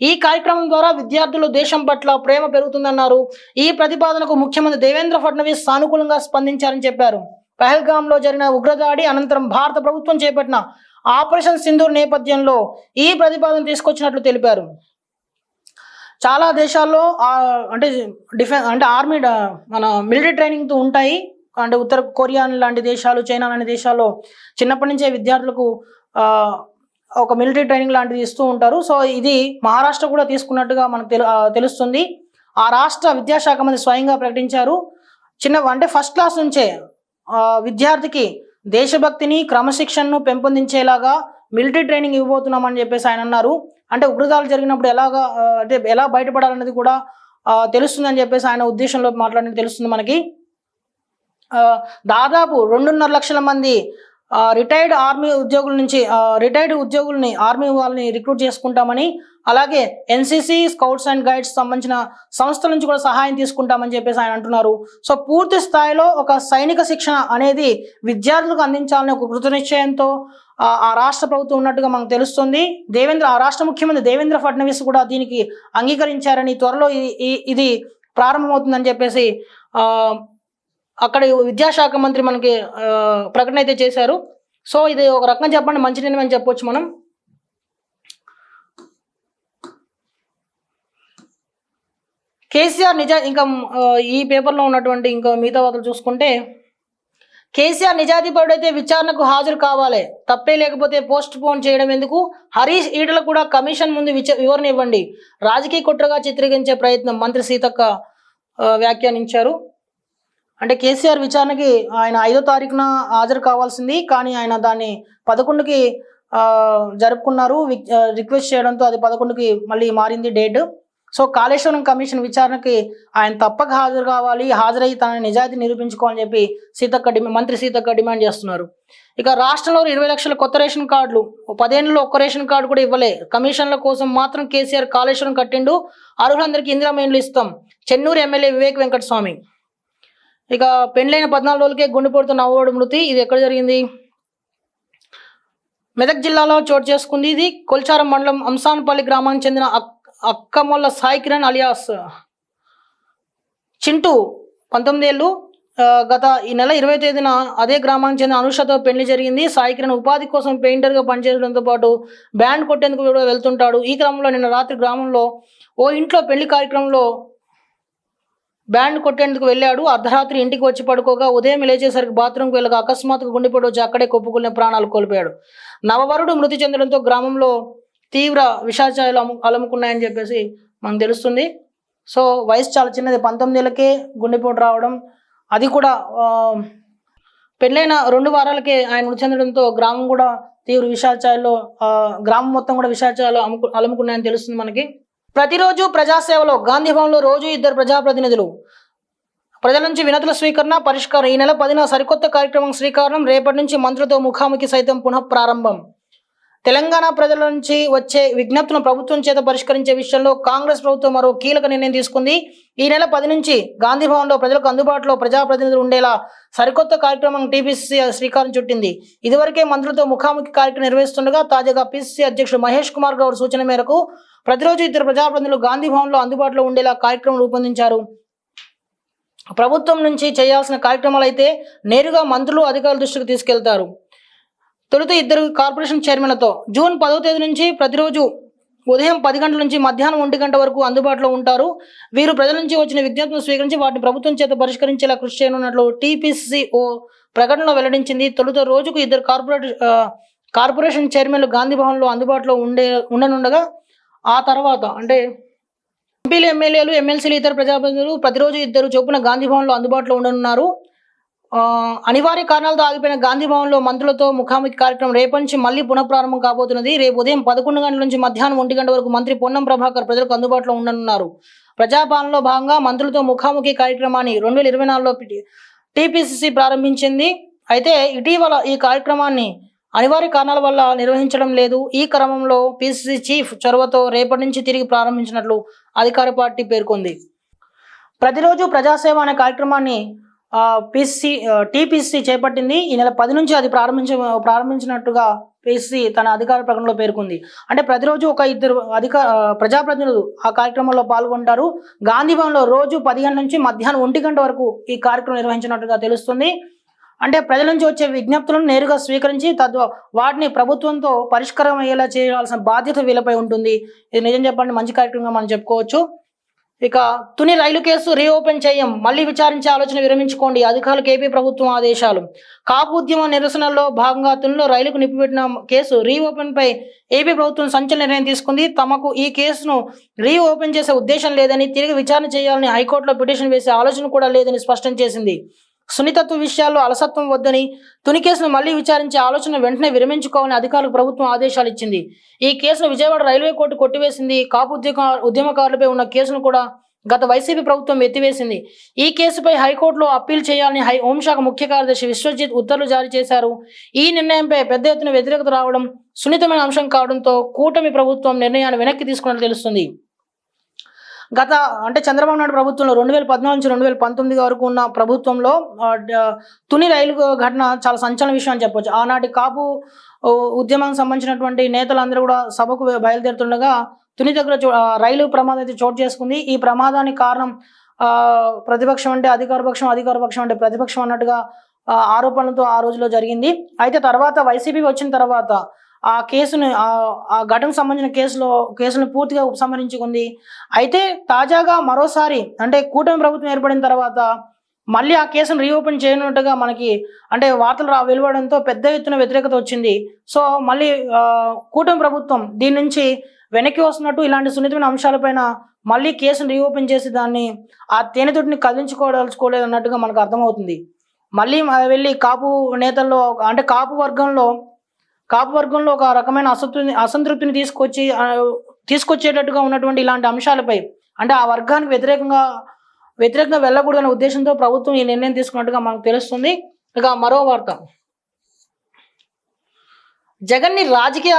ఈ కార్యక్రమం ద్వారా విద్యార్థులు దేశం పట్ల ప్రేమ పెరుగుతుందన్నారు. ఈ ప్రతిపాదనకు ముఖ్యమంత్రి దేవేంద్ర ఫడ్నవీస్ సానుకూలంగా స్పందించారని చెప్పారు. పహల్గామ్లో జరిగిన ఉగ్రదాడి అనంతరం భారత ప్రభుత్వం చేపట్టిన ఆపరేషన్ సింధూర్ నేపథ్యంలో ఈ ప్రతిపాదన తీసుకొచ్చినట్లు తెలిపారు. చాలా దేశాల్లో అంటే ఆర్మీ మన మిలిటరీ ట్రైనింగ్తో ఉంటాయి. అంటే ఉత్తర కొరియా లాంటి దేశాలు, చైనా లాంటి దేశాల్లో చిన్నప్పటి నుంచే విద్యార్థులకు ఒక మిలిటరీ ట్రైనింగ్ లాంటిది ఇస్తూ ఉంటారు. సో ఇది మహారాష్ట్ర కూడా తీసుకున్నట్టుగా మనకు తెలుస్తుంది. ఆ రాష్ట్ర విద్యాశాఖ మంత్రి స్వయంగా ప్రకటించారు. అంటే ఫస్ట్ క్లాస్ నుంచే విద్యార్థికి దేశభక్తిని, క్రమశిక్షణను పెంపొందించేలాగా మిలిటరీ ట్రైనింగ్ ఇవ్వబోతున్నామని చెప్పేసి ఆయన అన్నారు. అంటే ఉగ్రదాడులు జరిగినప్పుడు ఎలా బయటపడాలనేది కూడా తెలుస్తుందని చెప్పేసి ఆయన ఉద్దేశంలో మాట్లాడినది తెలుస్తుంది మనకి. దాదాపు 2.5 లక్షల మంది రిటైర్డ్ ఉద్యోగుల్ని ఆర్మీ వాళ్ళని రిక్రూట్ చేసుకుంటామని, అలాగే ఎన్సీసీ, స్కౌట్స్ అండ్ గైడ్స్ సంబంధించిన సంస్థల నుంచి కూడా సహాయం తీసుకుంటామని చెప్పేసి ఆయన అంటున్నారు. సో పూర్తి స్థాయిలో ఒక సైనిక శిక్షణ అనేది విద్యార్థులకు అందించాలని ఒక కృతనిశ్చయంతో ఆ రాష్ట్ర ప్రభుత్వం ఉన్నట్టుగా మనకు తెలుస్తుంది. ఆ రాష్ట్ర ముఖ్యమంత్రి దేవేంద్ర ఫడ్నవీస్ కూడా దీనికి అంగీకరించారని, త్వరలో ఇది ప్రారంభమవుతుందని చెప్పేసి అక్కడ విద్యాశాఖ మంత్రి మనకి ప్రకటన అయితే చేశారు. సో ఇది ఒక రకంగా చెప్పండి మంచి నిర్ణయం అని చెప్పొచ్చు మనం. కేసీఆర్ ఇంకా ఈ పేపర్లో ఉన్నటువంటి ఇంకా మిగతా వార్తలు చూసుకుంటే, కేసీఆర్ నిజాధిపరుడైతే విచారణకు హాజరు కావాలి, తప్పే లేకపోతే పోస్ట్ పోన్ చేయడం ఎందుకు, హరీష్ ఈటల కూడా కమిషన్ ముందు వివరణ ఇవ్వండి, రాజకీయ కుట్రగా చిత్రీకరించే ప్రయత్నం మంత్రి సీతక్క వ్యాఖ్యానించారు. అంటే కేసీఆర్ విచారణకి ఆయన 5వ తారీఖున హాజరు కావాల్సింది, కానీ ఆయన దాన్ని 11కి జరుపుకున్నారు. రిక్వెస్ట్ చేయడంతో అది 11కి మళ్ళీ మారింది డేట్. సో కాళేశ్వరం కమిషన్ విచారణకి ఆయన తప్పక హాజరు కావాలి, హాజరై తన నిజాయితీ నిరూపించుకోవాలని చెప్పి మంత్రి సీతక్క డిమాండ్ చేస్తున్నారు. ఇక రాష్ట్రంలో 20 లక్షల కొత్త రేషన్ కార్డులు, 10 ఏళ్లలో ఒక్క రేషన్ కార్డు కూడా ఇవ్వలే, కమిషన్ల కోసం మాత్రం కేసీఆర్ కాళేశ్వరం కట్టిండు, అర్హులందరికీ ఇందిరమ్మ ఇండ్లు ఇస్తాం, చెన్నూరు ఎమ్మెల్యే వివేక్ వెంకటస్వామి. ఇక పెండ్లైన 14 రోజులకే గుండెపోటుతో నవ్వోడు మృతి, ఇది ఎక్కడ జరిగింది? మెదక్ జిల్లాలో చోటు చేసుకుంది. ఇది కొల్చారం మండలం అంసాన్పల్లి గ్రామానికి చెందిన అక్కమొల్ల సాయి కిరణ్ అలియాస్ చింటూ 19 ఏళ్ళు. ఈ నెల 20వ తేదీన అదే గ్రామానికి చెందిన అనుషతో పెళ్లి జరిగింది. సాయి కిరణ్ ఉపాధి కోసం పెయింటర్గా పనిచేయడంతో పాటు బ్యాండ్ కొట్టేందుకు కూడా వెళ్తుంటాడు. ఈ క్రమంలో నిన్న రాత్రి గ్రామంలో ఓ ఇంట్లో పెళ్లి కార్యక్రమంలో బ్యాండ్ కొట్టేందుకు వెళ్ళాడు. అర్ధరాత్రి ఇంటికి వచ్చి పడుకోగా ఉదయం లేచేసరికి బాత్రూమ్కి వెళ్ళగా అకస్మాత్తుగా గుండెపోటు వచ్చి అక్కడే కొప్పుకునే ప్రాణాలు కోల్పోయాడు. నవవరుడు మృతి చెందడంతో గ్రామంలో తీవ్ర విషాచారాలు అలముకున్నాయని చెప్పేసి మనకు తెలుస్తుంది. సో వయసు చాలా చిన్నది, 19 ఏళ్ళకే గుండెపోటు రావడం, అది కూడా పెళ్ళైన 2 వారాలకే ఆయన మృతి చెందడంతో గ్రామం కూడా తీవ్ర విషాచారాలు, గ్రామం మొత్తం కూడా విషాచారాలు అలముకున్నాయని తెలుస్తుంది మనకి. ప్రతిరోజు ప్రజాసేవలో గాంధీ భవన్లో రోజు 2 ప్రజాప్రతినిధులు, ప్రజల నుంచి వినతుల స్వీకరణ, పరిష్కారం. ఈ నెల 10న సరికొత్త కార్యక్రమం శ్రీకారం, రేపటి నుంచి మంత్రులతో ముఖాముఖి సైతం పునః ప్రారంభం. తెలంగాణ ప్రజల నుంచి వచ్చే విజ్ఞప్తులను ప్రభుత్వం చేత పరిష్కరించే విషయంలో కాంగ్రెస్ ప్రభుత్వం మరో కీలక నిర్ణయం తీసుకుంది. ఈ నెల 10 నుంచి గాంధీ భవన్లో ప్రజలకు అందుబాటులో ప్రజాప్రతినిధులు ఉండేలా సరికొత్త కార్యక్రమం టీపీసీసీ శ్రీకారం చుట్టింది. ఇదివరకే మంత్రులతో ముఖాముఖి కార్యక్రమం నిర్వహిస్తుండగా తాజాగా పీసీసీ అధ్యక్షుడు మహేష్ కుమార్ గౌడ్ సూచన మేరకు ప్రతిరోజు 2 ప్రజాప్రతినిధులు గాంధీ భవన్లో అందుబాటులో ఉండేలా కార్యక్రమం రూపొందించారు. ప్రభుత్వం నుంచి చేయాల్సిన కార్యక్రమాలు అయితే నేరుగా మంత్రులు, అధికారుల దృష్టికి తీసుకెళ్తారు. తొలుత 2 కార్పొరేషన్ చైర్మన్లతో జూన్ 10వ తేదీ నుంచి ప్రతిరోజు ఉదయం 10 గంటల నుంచి మధ్యాహ్నం 1 గంట వరకు అందుబాటులో ఉంటారు. వీరు ప్రజల నుంచి వచ్చిన విజ్ఞప్తులను స్వీకరించి వాటిని ప్రభుత్వం చేత పరిష్కరించేలా కృషి చేయనున్నట్లు టీపీసీ ఓ ప్రకటనలో వెల్లడించింది. తొలుత రోజుకు 2 కార్పొరేషన్ చైర్మన్లు గాంధీ భవన్లో అందుబాటులో ఉండనుండగా ఆ తర్వాత అంటే ఎంపీలు, ఎమ్మెల్యేలు, ఎమ్మెల్సీలు, ఇతర ప్రజాప్రతినిధులు ప్రతిరోజు 2 చొప్పున గాంధీ భవన్లో అందుబాటులో ఉండనున్నారు. అనివార్య కారణాలతో ఆగిపోయిన గాంధీ భవన్లో మంత్రులతో ముఖాముఖి కార్యక్రమం రేపటి నుంచి మళ్ళీ పునఃప్రారంభం కాబోతున్నది. రేపు ఉదయం 11 గంటల నుంచి మధ్యాహ్నం 1 గంట వరకు మంత్రి పొన్నం ప్రభాకర్ ప్రజలకు అందుబాటులో ఉండనున్నారు. ప్రజాపాలనలో భాగంగా మంత్రులతో ముఖాముఖి కార్యక్రమాన్ని 2024లో టీపీసీసీ ప్రారంభించింది. అయితే ఇటీవల ఈ కార్యక్రమాన్ని అనివార్య కారణాల వల్ల నిర్వహించడం లేదు. ఈ క్రమంలో పీసీసీ చీఫ్ చొరవతో రేపటి నుంచి తిరిగి ప్రారంభించినట్లు అధికార పార్టీ పేర్కొంది. ప్రతిరోజు ప్రజాసేవ అనే కార్యక్రమాన్ని టీపీసీ చేపట్టింది. ఈ నెల 10 నుంచి అది ప్రారంభించినట్టుగా పీసీసీ తన అధికార ప్రకటనలో పేర్కొంది. అంటే ప్రతిరోజు ఒక 2 ప్రజాప్రతినిధులు ఆ కార్యక్రమంలో పాల్గొంటారు. గాంధీ భవన్లో రోజు 10 గంటల నుంచి మధ్యాహ్నం 1 గంట వరకు ఈ కార్యక్రమం నిర్వహించినట్టుగా తెలుస్తుంది. అంటే ప్రజల నుంచి వచ్చే విజ్ఞప్తులను నేరుగా స్వీకరించి వాటిని ప్రభుత్వంతో పరిష్కారం అయ్యేలా చేయాల్సిన బాధ్యత వీళ్ళపై ఉంటుంది. ఇది నిజం చెప్పండి మంచి కార్యక్రమంగా మనం చెప్పుకోవచ్చు. ఇక తుని రైలు కేసు రీఓపెన్ చేయం, మళ్లీ విచారించే ఆలోచన విరమించుకోండి, అధికారులకు ఏపీ ప్రభుత్వం ఆదేశాలు. కాపు ఉద్యమ నిరసనలో భాగంగా తునిలో రైలుకు నిప్పిపెట్టిన కేసు రీఓపెన్ పై ఏపీ ప్రభుత్వం సంచలన నిర్ణయం తీసుకుంది. తమకు ఈ కేసును రీఓపెన్ చేసే ఉద్దేశం లేదని, తిరిగి విచారణ చేయాలని హైకోర్టులో పిటిషన్ వేసే ఆలోచన కూడా లేదని స్పష్టం చేసింది. సున్నితత్వ విషయాల్లో అలసత్వం వద్దని, తుని కేసును మళ్లీ విచారించే ఆలోచన వెంటనే విరమించుకోవాలని అధికారులకు ప్రభుత్వం ఆదేశాలు ఇచ్చింది. ఈ కేసును విజయవాడ రైల్వే కోర్టు కొట్టివేసింది. కాపు ఉద్యమకారులపై ఉన్న కేసును కూడా గత వైసీపీ ప్రభుత్వం ఎత్తివేసింది. ఈ కేసుపై హైకోర్టులో అప్పీల్ చేయాలని హోంశాఖ ముఖ్య కార్యదర్శి విశ్వజిత్ ఉత్తర్వులు జారీ చేశారు. ఈ నిర్ణయంపై పెద్ద ఎత్తున వ్యతిరేకత రావడం సున్నితమైన అంశం కావడంతో కూటమి ప్రభుత్వం నిర్ణయాన్ని వెనక్కి తీసుకున్నట్లు తెలుస్తుంది. అంటే చంద్రబాబు నాయుడు ప్రభుత్వంలో 2014 నుంచి 2019 వరకు ఉన్న ప్రభుత్వంలో తుని రైలు ఘటన చాలా సంచలన విషయం అని చెప్పొచ్చు. ఆనాటి కాపు ఉద్యమానికి సంబంధించినటువంటి నేతలందరూ కూడా సభకు బయలుదేరుతుండగా తుని దగ్గర రైలు ప్రమాదం అయితే చోటు చేసుకుంది. ఈ ప్రమాదానికి కారణం ప్రతిపక్షం అంటే అధికార పక్షం అంటే ప్రతిపక్షం అన్నట్టుగా ఆరోపణలతో ఆ రోజులో జరిగింది. అయితే తర్వాత వైసీపీ వచ్చిన తర్వాత ఆ కేసును ఆ ఘటనకు సంబంధించిన కేసును పూర్తిగా ఉపసంహరించుకుంది. అయితే తాజాగా మరోసారి అంటే కూటమి ప్రభుత్వం ఏర్పడిన తర్వాత మళ్ళీ ఆ కేసును రీఓపెన్ చేయనున్నట్టుగా మనకి అంటే వార్తలు వెలువడంతో పెద్ద ఎత్తున వ్యతిరేకత వచ్చింది. సో మళ్ళీ కూటమి ప్రభుత్వం దీని నుంచి వెనక్కి వస్తున్నట్టు, ఇలాంటి సున్నితమైన అంశాలపైన మళ్ళీ కేసును రీఓపెన్ చేసి దాన్ని ఆ తేనెతోటిని కదిలించుకోదలుచుకోలేదు అన్నట్టుగా మనకు అర్థమవుతుంది. మళ్ళీ వెళ్ళి కాపు నేతల్లో అంటే కాపు వర్గంలో ఒక రకమైన అసంతృప్తిని తీసుకొచ్చేటట్టుగా ఉన్నటువంటి ఇలాంటి అంశాలపై అంటే ఆ వర్గానికి వ్యతిరేకంగా వెళ్ళకూడదనే ఉద్దేశంతో ప్రభుత్వం ఈ నిర్ణయం తీసుకున్నట్టుగా మనకు తెలుస్తుంది. ఇక మరో వార్త, జగన్ది రాజకీయ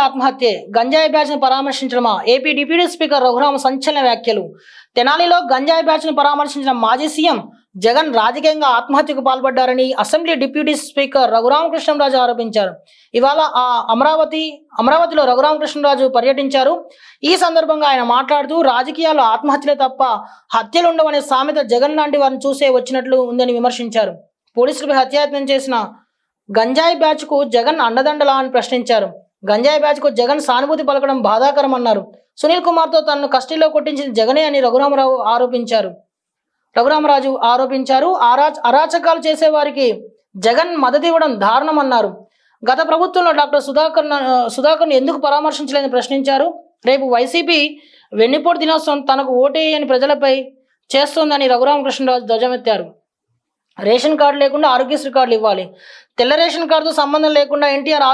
ఆత్మహత్య, గంజాయి బ్యాచ్ను పరామర్శించడమా? ఏపీ డిప్యూటీ స్పీకర్ రఘురామ సంచలన వ్యాఖ్యలు. తెనాలిలో గంజాయి బ్యాచ్ను పరామర్శించిన మాజీ సీఎం జగన్ రాజకీయంగా ఆత్మహత్యకు పాల్పడ్డారని అసెంబ్లీ డిప్యూటీ స్పీకర్ రఘురామకృష్ణరాజు ఆరోపించారు. ఇవాళ అమరావతిలో రఘురామకృష్ణరాజు పర్యటించారు. ఈ సందర్భంగా ఆయన మాట్లాడుతూ రాజకీయాల్లో ఆత్మహత్యలే తప్ప హత్యలు ఉండవనే సామెత జగన్ లాంటి వారిని చూసే వచ్చినట్లు ఉందని విమర్శించారు. పోలీసులపై హత్యాయత్నం చేసిన గంజాయి బ్యాచ్కు జగన్ అండదండలా అని ప్రశ్నించారు. గంజాయి బ్యాచ్కు జగన్ సానుభూతి పలకడం బాధాకరం అన్నారు. సునీల్ కుమార్తో తనను కస్టడీలో కొట్టించింది జగనే అని రఘురామరాజు ఆరోపించారు. అరాచకాలు చేసే వారికి జగన్ మద్దతు ఇవ్వడం దారుణమన్నారు. గత ప్రభుత్వంలో డాక్టర్ సుధాకర్ను ఎందుకు పరామర్శించలేదని ప్రశ్నించారు. రేపు వైసీపీ వెన్నుపోటు దినోత్సవం తనకు ఓటేయని ప్రజలపై చేస్తోందని రఘురామకృష్ణరాజు ధ్వజమెత్తారు. రేషన్ కార్డు లేకుండా ఆరోగ్యశ్రీ కార్డులు ఇవ్వాలి. తెల్ల రేషన్ కార్డుతో సంబంధం లేకుండా ఎన్టీఆర్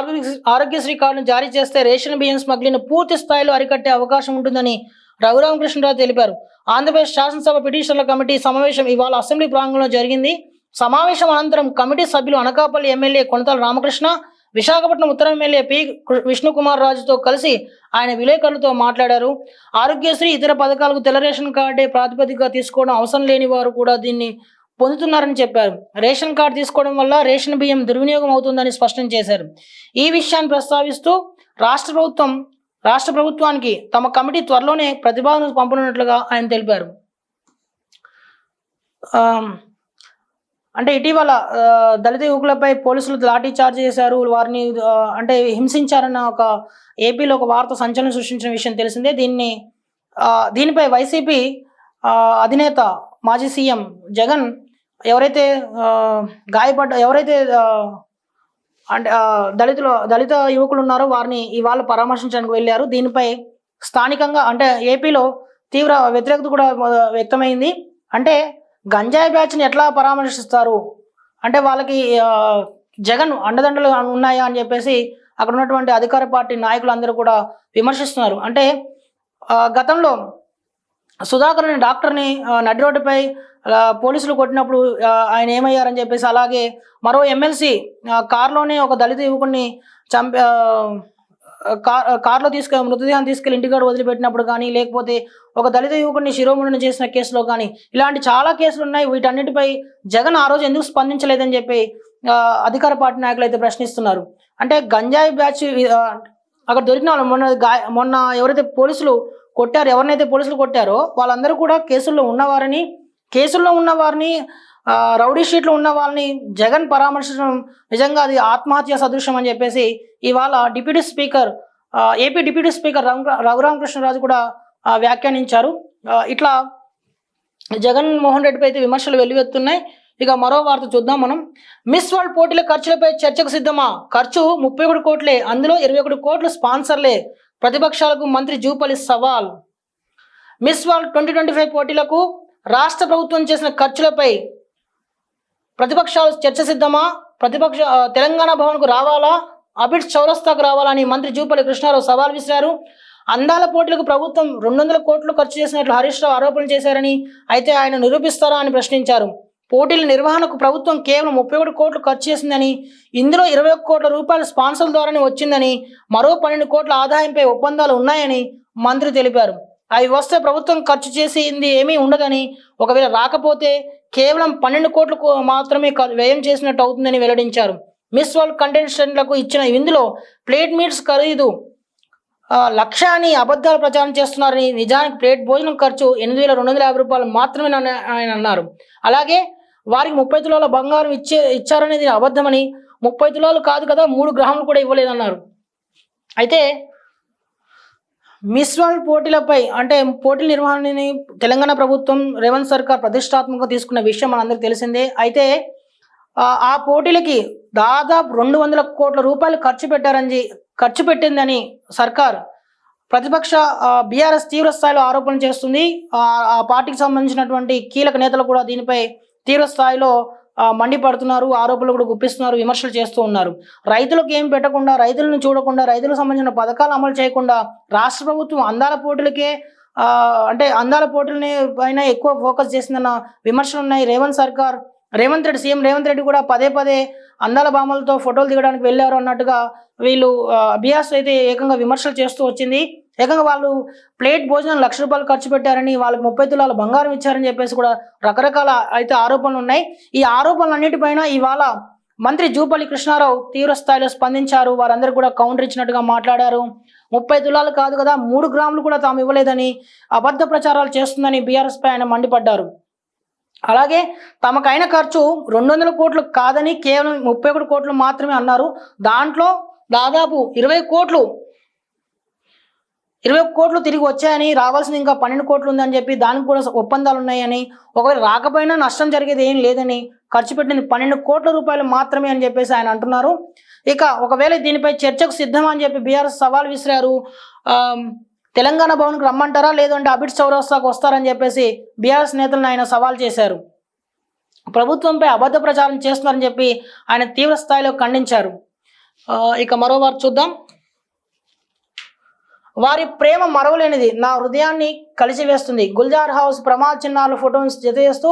ఆరోగ్యశ్రీ కార్డును జారీ చేస్తే రేషన్ బియ్యం స్మగ్లింగ్ పూర్తి స్థాయిలో అరికట్టే అవకాశం ఉంటుందని రఘురామకృష్ణరాజు తెలిపారు. ఆంధ్రప్రదేశ్ శాసనసభ పిటిషన్ల కమిటీ సమావేశం ఇవాళ అసెంబ్లీ ప్రాంగణంలో జరిగింది. సమావేశం అనంతరం కమిటీ సభ్యులు అనకాపల్లి ఎమ్మెల్యే కొనతాల రామకృష్ణ, విశాఖపట్నం ఉత్తర ఎమ్మెల్యే పి విష్ణుకుమార్ రాజుతో కలిసి ఆయన విలేకరులతో మాట్లాడారు. ఆరోగ్యశ్రీ ఇతర పథకాలకు తెల్ల రేషన్ కార్డే ప్రాతిపదికగా తీసుకోవడం అవసరం లేని వారు కూడా దీన్ని పొందుతున్నారని చెప్పారు. రేషన్ కార్డు తీసుకోవడం వల్ల రేషన్ బియ్యం దుర్వినియోగం అవుతుందని స్పష్టం చేశారు. ఈ విషయాన్ని ప్రస్తావిస్తూ రాష్ట్ర ప్రభుత్వానికి తమ కమిటీ త్వరలోనే ప్రతిపాదన పంపనున్నట్లుగా ఆయన తెలిపారు. అంటే ఇటీవల దళిత యువకులపై పోలీసులు లాఠీ చార్జ్ చేశారు, వారిని అంటే హింసించారన్న ఏపీలో ఒక వార్త సంచలనం సృష్టించిన విషయం తెలిసిందే. దీనిపై వైసీపీ అధినేత మాజీ సీఎం జగన్ ఎవరైతే అంటే దళిత యువకులు ఉన్నారో వారిని ఇవాళ పరామర్శించడానికి వెళ్ళారు. దీనిపై స్థానికంగా అంటే ఏపీలో తీవ్ర వ్యతిరేకత కూడా వ్యక్తమైంది. అంటే గంజాయి బ్యాచ్ని ఎట్లా పరామర్శిస్తారు అంటే వాళ్ళకి జగన్ అండదండలు ఉన్నాయా అని చెప్పేసి అక్కడ ఉన్నటువంటి అధికార పార్టీ నాయకులు అందరూ కూడా విమర్శిస్తున్నారు. అంటే గతంలో సుధాకర్ అనే డాక్టర్ని నడి రోడ్డుపై పోలీసులు కొట్టినప్పుడు ఆయన ఏమయ్యారని చెప్పేసి, అలాగే మరో ఎమ్మెల్సీ కారులోనే ఒక దళిత యువకుడిని కారులో మృతదేహాన్ని తీసుకెళ్లి ఇంటికాడ వదిలిపెట్టినప్పుడు కానీ, లేకపోతే ఒక దళిత యువకుడిని శిరోముండనం చేసిన కేసులో కానీ, ఇలాంటి చాలా కేసులు ఉన్నాయి. వీటన్నిటిపై జగన్ ఆ రోజు ఎందుకు స్పందించలేదని చెప్పి అధికార పార్టీ నాయకులు అయితే ప్రశ్నిస్తున్నారు. అంటే గంజాయి బ్యాచ్ అక్కడ దొరికిన మొన్న ఎవరైతే పోలీసులు కొట్టారో, ఎవరినైతే పోలీసులు కొట్టారో వాళ్ళందరూ కూడా కేసుల్లో ఉన్నవారిని రౌడీ షీట్లో ఉన్న వాళ్ళని జగన్ పరామర్శించడం నిజంగా అది ఆత్మహత్య సదృశ్యం అని చెప్పేసి ఇవాళ ఏపీ డిప్యూటీ స్పీకర్ రఘురామకృష్ణరాజు కూడా వ్యాఖ్యానించారు. ఇట్లా జగన్మోహన్ రెడ్డిపై అయితే విమర్శలు వెల్లువెత్తున్నాయి. ఇక మరో వార్త చూద్దాం మనం. మిస్ వరల్డ్ పోటీల ఖర్చులపై చర్చకు సిద్ధమా? ఖర్చు 31 కోట్లే, అందులో 21 కోట్లు స్పాన్సర్లే. ప్రతిపక్షాలకు మంత్రి జూపల్లి సవాల్. మిస్ వరల్డ్ 2025 పోటీలకు రాష్ట్ర ప్రభుత్వం చేసిన ఖర్చులపై ప్రతిపక్షాలు చర్చ సిద్ధమా? తెలంగాణ భవన్కు రావాలా, అబిడ్స్ చౌరస్తాకు రావాలని మంత్రి జూపల్లి కృష్ణారావు సవాల్ విసిరారు. అందాల పోటీలకు ప్రభుత్వం 200 కోట్లు ఖర్చు చేసినట్లు హరీష్ రావు ఆరోపణలు చేశారని, అయితే ఆయన నిరూపిస్తారా అని ప్రశ్నించారు. పోటీల నిర్వహణకు ప్రభుత్వం కేవలం 31 కోట్లు ఖర్చు చేసిందని, ఇందులో 21 కోట్ల రూపాయల స్పాన్సర్ల ద్వారానే వచ్చిందని, మరో 12 కోట్ల ఆదాయంపై ఒప్పందాలు ఉన్నాయని మంత్రి తెలిపారు. అవి వస్తే ప్రభుత్వం ఖర్చు చేసింది ఏమీ ఉండదని, ఒకవేళ రాకపోతే కేవలం 12 కోట్లకు మాత్రమే వ్యయం చేసినట్టు అవుతుందని వెల్లడించారు. మిస్ వరల్డ్ కంటెస్టెంట్లకు ఇచ్చిన ఇందులో ప్లేట్ మీట్స్ ఖరీదు 1,00,000 అని అబద్ధాలు ప్రచారం చేస్తున్నారని, నిజానికి ప్లేట్ భోజనం ఖర్చు 8,250 రూపాయలు మాత్రమే ఆయన అన్నారు. అలాగే వారికి 30 తులాల బంగారం ఇచ్చారనేది అబద్ధమని, 30 తులాలు కాదు కదా 3 గ్రాములు కూడా ఇవ్వలేదన్నారు. అయితే మిస్ వరల్డ్ పోటీలపై అంటే పోటీల నిర్వహణని తెలంగాణ ప్రభుత్వం రేవంత్ సర్కార్ ప్రతిష్టాత్మకంగా తీసుకున్న విషయం మనందరికీ తెలిసిందే. అయితే ఆ పోటీలకి దాదాపు 200 కోట్ల రూపాయలు ఖర్చు పెట్టిందని సర్కార్ ప్రతిపక్ష బీఆర్ఎస్ తీవ్ర స్థాయిలో ఆరోపణలు చేస్తుంది. ఆ పార్టీకి సంబంధించినటువంటి కీలక నేతలు కూడా దీనిపై తీవ్ర స్థాయిలో మండిపడుతున్నారు, ఆరోపణలు కూడా గుప్పిస్తున్నారు, విమర్శలు చేస్తూ ఉన్నారు. రైతులకు ఏం పెట్టకుండా, రైతులను చూడకుండా, రైతులకు సంబంధించిన పథకాలు అమలు చేయకుండా రాష్ట్ర ప్రభుత్వం అందాల పోటీలకే అందాల పోటీలని పైన ఎక్కువ ఫోకస్ చేసిందన్న విమర్శలు ఉన్నాయి. సీఎం రేవంత్ రెడ్డి కూడా పదే అందాల భామలతో ఫోటోలు దిగడానికి వెళ్ళారు అన్నట్టుగా వీళ్ళు బీఆర్ఎస్ అయితే ఏకంగా విమర్శలు చేస్తూ వచ్చింది. ఏకంగా వాళ్ళు ప్లేట్ భోజనం 1,00,000 రూపాయలు ఖర్చు పెట్టారని, వాళ్ళకి 30 తులాల బంగారం ఇచ్చారని చెప్పేసి కూడా రకరకాల అయితే ఆరోపణలు ఉన్నాయి. ఈ ఆరోపణలన్నిటిపైన ఇవాళ మంత్రి జూపల్లి కృష్ణారావు తీవ్ర స్థాయిలో స్పందించారు. వారందరూ కూడా కౌంటర్ ఇచ్చినట్టుగా మాట్లాడారు. 30 తులాలు కాదు కదా 3 గ్రాములు కూడా తాము ఇవ్వలేదని, అబద్ధ ప్రచారాలు చేస్తుందని బీఆర్ఎస్ పై ఆయన మండిపడ్డారు. అలాగే తమకైన ఖర్చు 200 కోట్లు కాదని కేవలం 31 కోట్లు మాత్రమే అన్నారు. దాంట్లో దాదాపు 20 కోట్లు తిరిగి వచ్చాయని, రావాల్సింది ఇంకా 12 కోట్లు ఉందని చెప్పి దానికి కూడా ఒప్పందాలు ఉన్నాయని, ఒకవేళ రాకపోయినా నష్టం జరిగేది ఏం లేదని, ఖర్చు పెట్టింది 12 కోట్ల రూపాయలు మాత్రమే అని చెప్పేసి ఆయన అంటున్నారు. ఇక ఒకవేళ దీనిపై చర్చకు సిద్ధమా అని చెప్పి బీఆర్ఎస్ సవాల్ విసిరారు. తెలంగాణ భవన్కు రమ్మంటారా, లేదంటే అబిడ్స్ చౌరస్తాకు వస్తారని చెప్పేసి బీఆర్ఎస్ నేతలను ఆయన సవాల్ చేశారు. ప్రభుత్వంపై అబద్ధ ప్రచారం చేస్తున్నారని చెప్పి ఆయన తీవ్ర స్థాయిలో ఖండించారు. ఇక మరో వారు చూద్దాం. వారి ప్రేమ మరవలేనిది, నా హృదయాన్ని కలిసివేస్తుంది. గుల్జార్ హౌస్ ప్రమాద చిహ్నాలు ఫోటోస్ జతచేస్తూ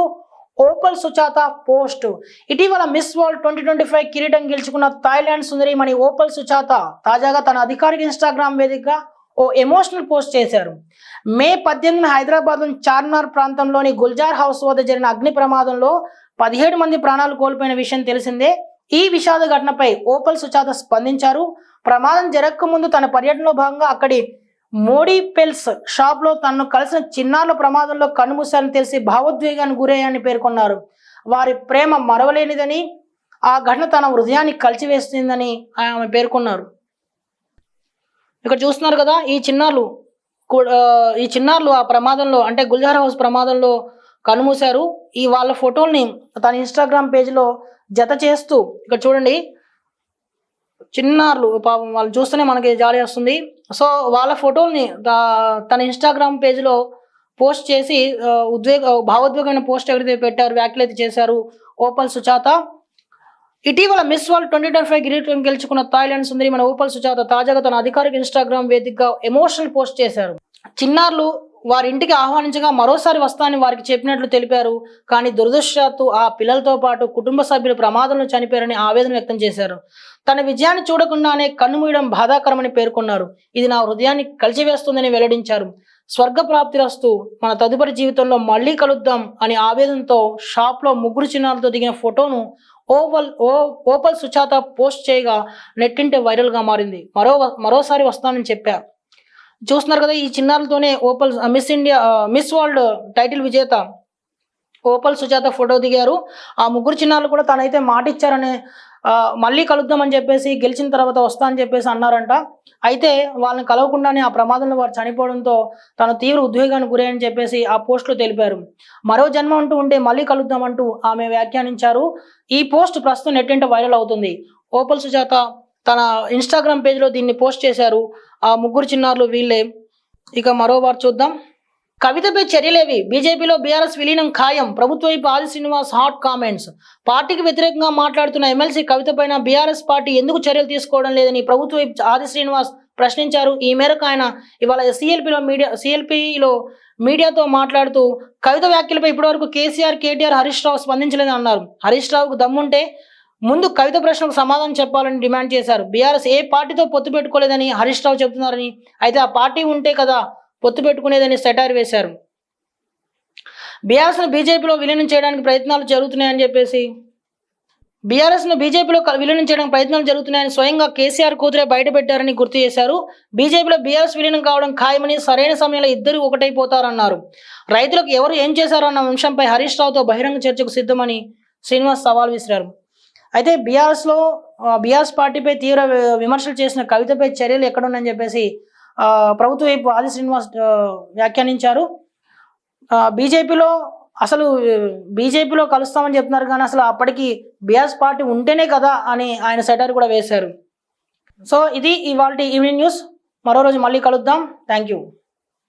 ఓపల్ సుచాత పోస్ట్. ఇటీవల మిస్ వరల్డ్ 2025 కిరీటం గెలుచుకున్న థాయిలాండ్ సుందరిమణి ఓపల్ సుచాత తాజాగా తన అధికారిక ఇన్స్టాగ్రామ్ వేదికగా ఓ ఎమోషనల్ పోస్ట్ చేశారు. మే 18 హైదరాబాద్లోని చార్మినార్ ప్రాంతంలోని గుల్జార్ హౌస్ వద్ద జరిగిన అగ్ని ప్రమాదంలో 17 మంది ప్రాణాలు కోల్పోయిన విషయం తెలిసిందే. ఈ విషాద ఘటనపై ఓపల్ సుచాత స్పందించారు. ప్రమాదం జరగకముందు తన పర్యటనలో భాగంగా అక్కడి మోడీ పెల్స్ షాప్ లో తనను కలిసిన చిన్నారుల ప్రమాదంలో కన్నుమూశారని తెలిసి భావోద్వేగానికి గురయ్యాయని పేర్కొన్నారు. వారి ప్రేమ మరవలేనిదని, ఆ ఘటన తన హృదయాన్ని కలిచివేస్తుందని ఆమె పేర్కొన్నారు. ఇక్కడ చూస్తున్నారు కదా, ఈ చిన్నారులు ఆ ప్రమాదంలో అంటే గుల్జార్ హౌస్ ప్రమాదంలో కన్నుమూశారు. వాళ్ళ ఫోటోల్ని తన ఇన్స్టాగ్రామ్ పేజ్లో జత చేస్తూ ఇక్కడ చూడండి, చిన్నారులు పాపం వాళ్ళు చూస్తేనే మనకి జాలి వస్తుంది. సో వాళ్ళ ఫోటోల్ని తన ఇన్స్టాగ్రామ్ పేజ్లో పోస్ట్ చేసి భావోద్వేగమైన పోస్ట్ ఎవరైతే పెట్టారు, వ్యాఖ్యలు అయితే చేశారు ఓపల్ సుజాత. ఇటీవల మిస్ వరల్డ్ 2025 కిరీటం గెలుచుకున్న థాయిలాండ్ సుందరి మన ఓపల్ సుజాత తాజాగా తన అధికారిక ఇన్స్టాగ్రామ్ వేదికగా ఎమోషనల్ పోస్ట్ చేశారు. చిన్నారులు వారి ఇంటికి ఆహ్వానించగా మరోసారి వస్తానని వారికి చెప్పినట్లు తెలిపారు. కానీ దురదృష్టవశాత్తు ఆ పిల్లలతో పాటు కుటుంబ సభ్యులు ప్రమాదంలో చనిపోయారని ఆవేదన వ్యక్తం చేశారు. తన విజయాన్ని చూడకుండానే కన్నుమూయడం బాధాకరమని పేర్కొన్నారు. ఇది నా హృదయాన్ని కలిచివేస్తుందని వెల్లడించారు. స్వర్గప్రాప్తిరస్తు, మన తదుపరి జీవితంలో మళ్ళీ కలుద్దాం అని ఆవేదనతో షాప్లో 3 చిన్నారులతో దిగిన ఫోటోను ఓపల్ సుజాత పోస్ట్ చేయగా నెట్టింటే వైరల్గా మారింది. మరోసారి వస్తానని చెప్పారు. చూస్తున్నారు కదా, ఈ చిన్నారులతోనే ఓపల్ మిస్ వరల్డ్ టైటిల్ విజేత ఓపల్ సుజాత ఫోటో దిగారు. ఆ 3 చిన్నారులు కూడా తనైతే మాట ఇచ్చారని మళ్ళీ కలుద్దామని చెప్పేసి గెలిచిన తర్వాత వస్తా అని చెప్పేసి అన్నారంట. అయితే వాళ్ళని కలవకుండానే ఆ ప్రమాదంలో వారు చనిపోవడంతో తను తీవ్ర ఉద్వేగానికి గురని చెప్పేసి ఆ పోస్టులో తెలిపారు. మరో జన్మ అంటూ ఉంటే మళ్ళీ కలుద్దామంటూ ఆమె వ్యాఖ్యానించారు. ఈ పోస్ట్ ప్రస్తుతం నెట్టింట వైరల్ అవుతుంది. ఓపల్ సుజాత తన ఇన్స్టాగ్రామ్ పేజ్లో దీన్ని పోస్ట్ చేశారు. ఆ 3 చిన్నారులు వీళ్ళే. ఇక మరో వారు చూద్దాం. కవితపై చర్యలేవి, బీజేపీలో బీఆర్ఎస్ విలీనం ఖాయం, ప్రభుత్వ వైపు ఆది శ్రీనివాస్ హాట్ కామెంట్స్. పార్టీకి వ్యతిరేకంగా మాట్లాడుతున్న ఎమ్మెల్సీ కవిత పైన బీఆర్ఎస్ పార్టీ ఎందుకు చర్యలు తీసుకోవడం లేదని ప్రభుత్వ వైపు ఆది శ్రీనివాస్ ప్రశ్నించారు. ఈ మేరకు ఆయన ఇవాళ సిఎల్పిలో మీడియాతో మాట్లాడుతూ కవిత వ్యాఖ్యలపై ఇప్పటివరకు కేసీఆర్, కేటీఆర్, హరీష్ రావు స్పందించలేదని అన్నారు. హరీష్ రావుకు దమ్ముంటే ముందు కవిత ప్రశ్నకు సమాధానం చెప్పాలని డిమాండ్ చేశారు. బీఆర్ఎస్ ఏ పార్టీతో పొత్తు పెట్టుకోలేదని హరీష్ రావు చెబుతున్నారని, అయితే ఆ పార్టీ ఉంటే కదా పొత్తు పెట్టుకునేదని సెటైర్ వేశారు. బీఆర్ఎస్ను బీజేపీలో విలీనం చేయడానికి ప్రయత్నాలు జరుగుతున్నాయని చెప్పేసి స్వయంగా కేసీఆర్ కూతురే బయటపెట్టారని గుర్తు చేశారు. బీజేపీలో బీఆర్ఎస్ విలీనం కావడం ఖాయమని, సరైన సమయంలో ఇద్దరు ఒకటైపోతారన్నారు. రైతులకు ఎవరు ఏం చేశారన్న అంశంపై హరీష్ రావుతో బహిరంగ చర్చకు సిద్ధమని శ్రీనివాస్ సవాల్ విసిరారు. అయితే బీఆర్ఎస్ పార్టీపై తీవ్ర విమర్శలు చేసిన కవితపై చర్యలు ఎక్కడున్నాయని చెప్పేసి ప్రభుత్వ వైపు ఆది శ్రీనివాస్ వ్యాఖ్యానించారు. బీజేపీలో కలుస్తామని చెప్తున్నారు కానీ అసలు అప్పటికి బీఆర్ఎస్ పార్టీ ఉంటేనే కదా అని ఆయన సెటైర్ కూడా వేశారు. సో ఇది ఇవాల్టి ఈవినింగ్ న్యూస్. మరో రోజు మళ్ళీ కలుద్దాం. Thank you.